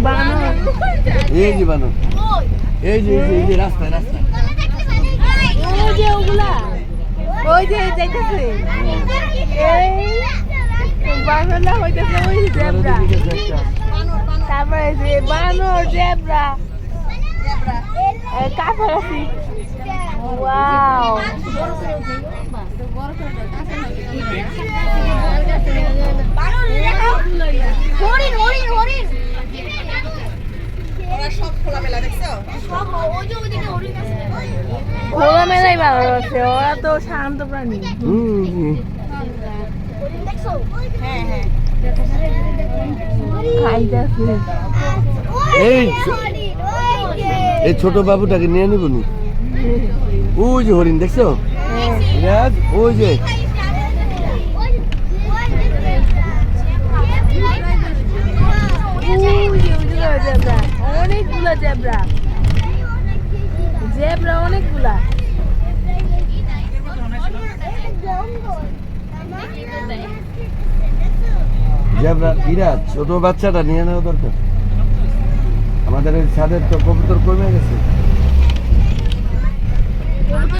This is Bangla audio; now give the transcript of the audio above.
বানর এই যে বানর এই যে রাস্তায় রাস্তায় ওই যে ওগুলা ওই যে যাইতেছে এই বানরটা হইতেছে ওই জেব্রা তারপরে যে বানর জেব্রা কাছাকাছি ওয়াও হরিণ হরিণ হরিণ ওরা সব খোলামেলা দেখছো সব ওই যে ওইদিকে হরিণ আছে খোলামেলাই ভালো আছে ওরা তো শান্ত প্রাণী হরিণ দেখছো হ্যাঁ হ্যাঁ খাইতেছে এই এই ছোট বাবুটাকে নিয়ে নিব নি ওই যে হরিণ দেখছো রাজ ওই যে অনেকগুলা জেব্রা জেব্রা অনেকগুলা জেব্রা বিরাট ছোট বাচ্চাটা নিয়ে নেওয়া দরকার আমাদের এই ছাদের তো কবুতর কমে গেছে